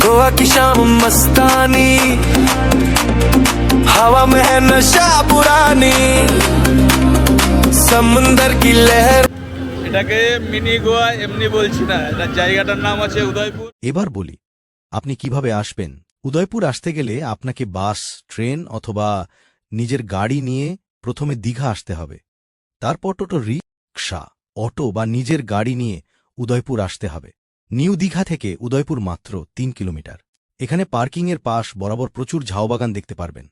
गोवा की शाम मस्तानी, हवा में है नशा पुरानी, समंदर की लहर। এটাকে মিনি গোয়া এমনি বলছি না, এটা জায়গাটার নাম আছে উদয়পুর। এবার বলি আপনি কিভাবে আসবেন। উদয়পুর আসতে গেলে আপনাকে বাস, ট্রেন অথবা নিজের গাড়ি নিয়ে প্রথমে দীঘা আসতে হবে। তারপর টোটো, রিক্সা, অটো বা নিজের গাড়ি নিয়ে উদয়পুর আসতে হবে। নিউ দীঘা থেকে উদয়পুর মাত্র ৩ কিলোমিটার। এখানে পার্কিংয়ের পাশ বরাবর প্রচুর ঝাউবাগান দেখতে পারবেন,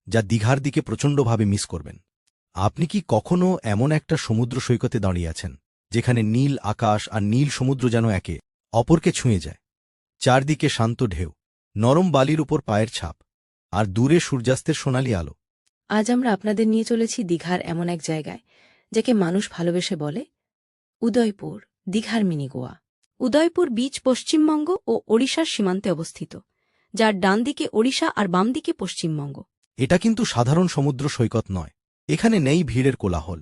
যা দীঘার দিকে প্রচণ্ডভাবে মিস করবেন। আপনি কি কখনো এমন একটা সমুদ্র সৈকতে দাঁড়িয়ে আছেন যেখানে নীল আকাশ আর নীল সমুদ্র যেন একে অপরকে ছুঁয়ে যায়? চারদিকে শান্ত ঢেউ, নরম বালির উপর পায়ের ছাপ, আর দূরে সূর্যাস্তের সোনালি আলো। আজ আমরা আপনাদের নিয়ে চলেছি দীঘার এমন এক জায়গায় যাকে মানুষ ভালোবেসে বলে উদয়পুর, দীঘার মিনি গোয়া। উদয়পুর বিচ পশ্চিমবঙ্গ ও ওড়িশার সীমান্তে অবস্থিত, যার ডান দিকে ওড়িশা আর বাম দিকে পশ্চিমবঙ্গ। এটা কিন্তু সাধারণ সমুদ্র সৈকত নয়। এখানে নেই ভিড়ের কোলাহল,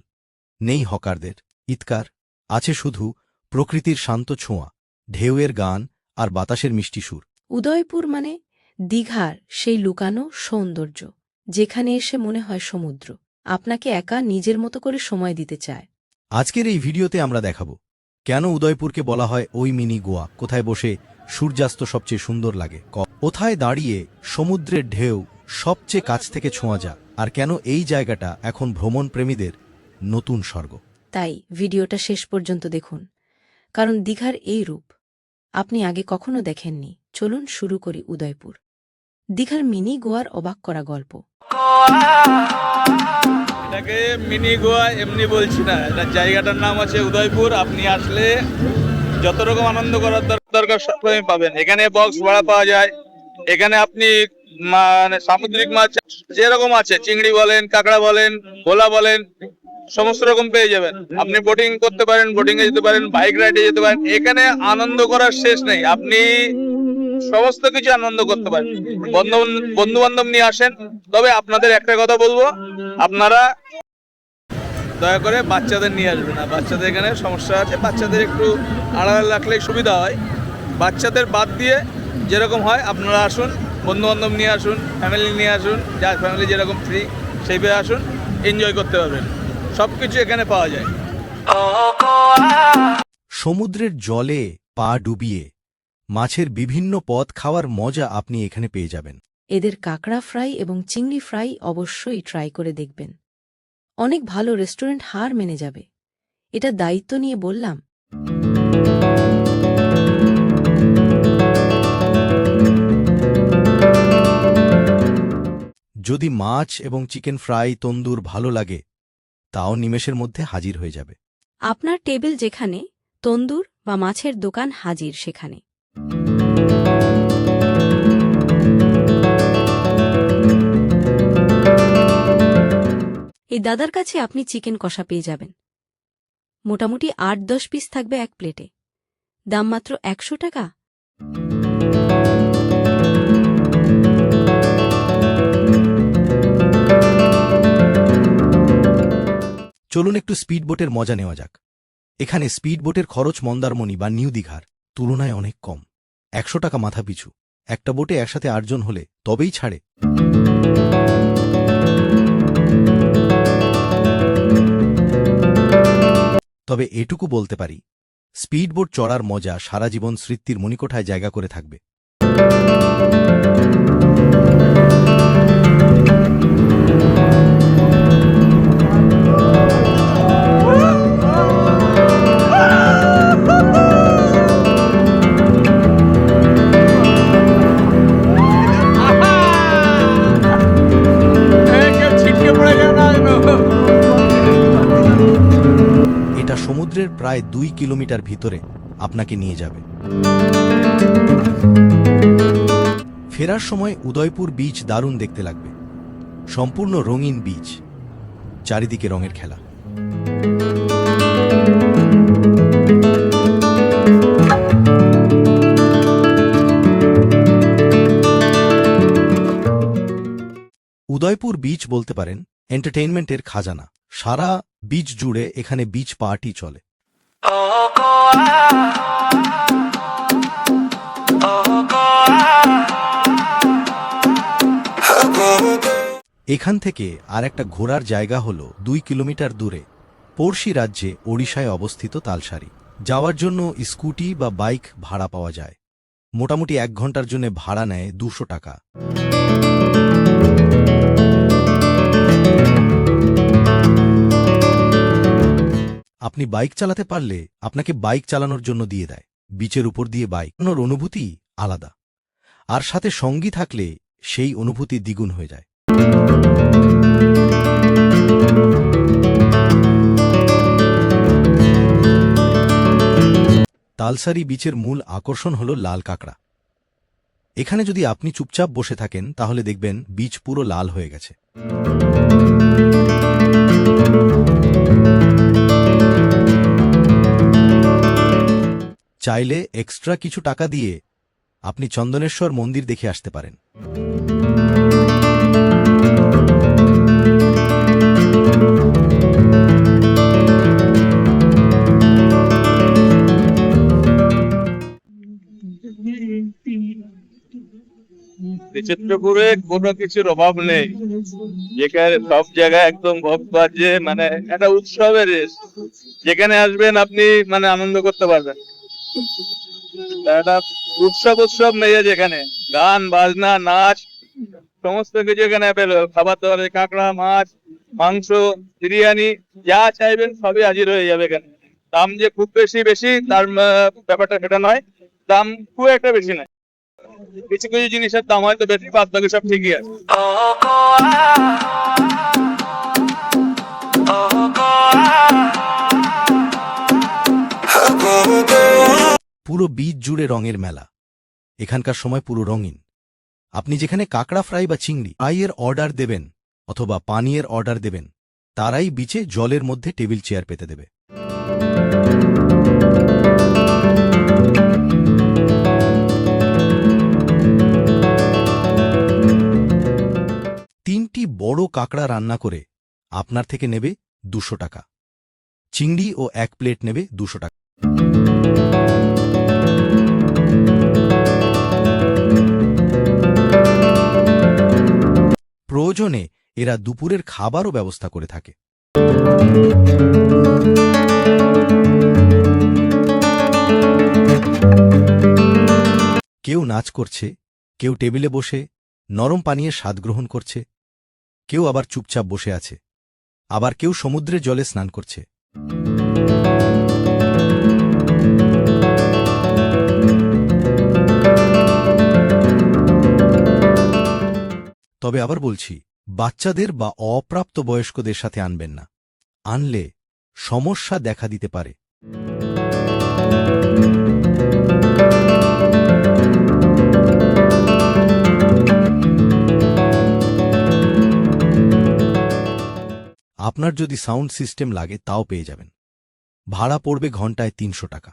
নেই হকারদের ইৎকার, আছে শুধু প্রকৃতির শান্ত ছোঁয়া, ঢেউয়ের গান আর বাতাসের মিষ্টি সুর। উদয়পুর মানে দীঘার সেই লুকানো সৌন্দর্য, যেখানে এসে মনে হয় সমুদ্র আপনাকে একা নিজের মতো করে সময় দিতে চায়। আজকের এই ভিডিওতে আমরা দেখাব কেন উদয়পুরকে বলা হয় ওই মিনি গোয়া, কোথায় বসে সূর্যাস্ত সবচেয়ে সুন্দর লাগে, কোথায় দাঁড়িয়ে সমুদ্রের ঢেউ সবচেয়ে কাছ থেকে ছোঁয়া যায়, আর কেন এই জায়গাটা এখন ভ্রমণপ্রেমীদের নতুন স্বর্গ। তাই ভিডিওটা শেষ পর্যন্ত দেখুন, কারণ দীঘার এই রূপ আপনি আগে কখনো দেখেননি। চলুন শুরু করি উদয়পুর, দীঘার মিনি গোয়ার অবাক করা গল্প। এটাকে মিনি গোয়া এমনি বলছি না, এটা জায়গাটার নাম আছে উদয়পুর। আপনি আসলে যত রকম আনন্দ করার দরকার সব পাবেন এখানে। বক্স ভাড়া পাওয়া যায় এখানে। আপনি মানে সামুদ্রিক মাছ যেরকম আছে, চিংড়ি বলেন, কাঁকড়া বলেন, ভোলা বলেন, সমস্ত রকম পেয়ে যাবেন। আপনি বোটিং করতে পারেন, বোটিং এ যেতে পারেন, বাইক রাইডে যেতে পারেন। এখানে আনন্দ করার শেষ নেই, আপনি সমস্ত কিছু আনন্দ করতে পারেন। বন্ধু বান্ধব নিয়ে আসেন। তবে আপনাদের একটা কথা বলবো, আপনারা দয়া করে বাচ্চাদের নিয়ে আসবেন না। বাচ্চাদের এখানে সমস্যা আছে, বাচ্চাদের একটু আড়াল রাখলে সুবিধা হয়। বাচ্চাদের বাদ দিয়ে যেরকম হয় আপনারা আসুন, বন্ধু বান্ধব নিয়ে আসুন, ফ্যামিলি নিয়ে আসুন, যার ফ্যামিলি যেরকম ফ্রি সেইভাবে আসুন, এনজয় করতে পারবেন। সবকিছু এখানে পাওয়া যায়। সমুদ্রের জলে পা ডুবিয়ে মাছের বিভিন্ন পদ খাওয়ার মজা আপনি এখানে পেয়ে যাবেন। এদের কাঁকড়া ফ্রাই এবং চিংড়ি ফ্রাই অবশ্যই ট্রাই করে দেখবেন। অনেক ভালো রেস্টুরেন্ট হার মেনে যাবে, এটা দায়িত্ব নিয়ে বললাম। যদি মাছ এবং চিকেন ফ্রাই, তন্দুর ভালো লাগে, তাও নিমেষের মধ্যে হাজির হয়ে যাবে। আপনার টেবিল যেখানে, তন্দুর বা মাছের দোকান হাজির সেখানে। এই দাদার কাছে আপনি চিকেন কষা পেয়ে যাবেন। মোটামুটি ৮-১০ পিস থাকবে এক প্লেটে, দাম মাত্র ১০০ টাকা। চলুন একটু স্পিড বোটের মজা নেওয়া যাক। এখানে স্পিড বোটের খরচ মন্দারমণি বা নিউ দীঘার তুলনায় অনেক কম, ১০০ টাকা মাথা পিছু। একটা বোটে একসাথে ৮ জন হলে তবেই ছাড়ে। তবে এটুকু বলতে পারি, স্পিড বোট চড়ার মজা সারা জীবন স্মৃতির মণিকোঠায় জায়গা করে থাকবে। এটা সমুদ্রের প্রায় ২ কিলোমিটার ভিতরে আপনাকে নিয়ে যাবে। ফেরার সময় উদয়পুর বিচ দারুণ দেখতে লাগবে। সম্পূর্ণ রঙিন বিচ, চারিদিকে রঙের খেলা। উদয়পুর বিচ বলতে পারেন এন্টারটেইনমেন্টের খাজানা। সারা বিচ জুড়ে এখানে বিচ পার্টি চলে। এখান থেকে আর একটা ঘোরার জায়গা হল 2 কিলোমিটার দূরে পড়শি রাজ্যে ওড়িশায় অবস্থিত তালসারি। যাওয়ার জন্য স্কুটি বা বাইক ভাড়া পাওয়া যায়। মোটামুটি 1 ঘন্টার জন্য ভাড়া নেয় 200 টাকা। আপনি বাইক চালাতে পারলে আপনাকে বাইক চালানোর জন্য দিয়ে দেয়। বিচের উপর দিয়ে বাইক চালানোর অনুভূতি আলাদা, আর সাথে সঙ্গী থাকলে সেই অনুভূতি দ্বিগুণ হয়ে যায়। তালসারি বিচের মূল আকর্ষণ হল লাল কাঁকড়া। এখানে যদি আপনি চুপচাপ বসে থাকেন তাহলে দেখবেন বিচ পুরো লাল হয়ে গেছে। চাইলে এক্সট্রা কিছু টাকা দিয়ে আপনি চন্দনেশ্বর মন্দির দেখে আসতে পারেন। চিত্রপুরে কোনো কিছুর অভাব নেই, যেখানে সব জায়গায় একদম ভক্তবাজে, মানে একটা উৎসবের দেশ। যেখানে আসবেন আপনি মানে আনন্দ করতে পারবেন। একটা উৎসব মেয়ে, যেখানে গান বাজনা নাচ সমস্ত কিছু এখানে অ্যাভেলেবল। খাবার দাবার, কাঁকড়া, মাছ, মাংস, বিরিয়ানি, যা চাইবেন সবই হাজির হয়ে যাবে এখানে। দাম যে খুব বেশি তার ব্যাপারটা সেটা নয়, দাম খুব একটা বেশি নয়। কিছু কিছু জিনিসের দাম হয়তো বেশি, বাদ বাকি সব ঠিকই আছে। পুরো বিচ জুড়ে রঙের মেলা। এখানকার সময় পুরো রঙিন। আপনি যেখানে কাঁকড়া ফ্রাই বা চিংড়ি ফ্রাইয়ের অর্ডার দেবেন অথবা পানীয়ের অর্ডার দেবেন, তারাই বিচে জলের মধ্যে টেবিল চেয়ার পেতে দেবে। তিনটি বড় কাঁকড়া রান্না করে আপনার থেকে নেবে 200 টাকা। চিংড়ি ও 1 প্লেট নেবে 200 টাকা। প্রয়োজনে এরা দুপুরের খাবারও ব্যবস্থা করে থাকে। কেউ নাচ করছে, কেউ টেবিলে বসে নরম পানীয়ের স্বাদ গ্রহণ করছে, কেউ আবার চুপচাপ বসে আছে, আবার কেউ সমুদ্রের জলে স্নান করছে। তবে আবার বলছি, বাচ্চাদের বা অপ্রাপ্ত বয়স্কদের সাথে আনবেন না। আনলে সমস্যা দেখা দিতে পারে। আপনার যদি সাউন্ড সিস্টেম লাগে তাও পেয়ে যাবেন। ভাড়া পড়বে ঘন্টায় 300 টাকা।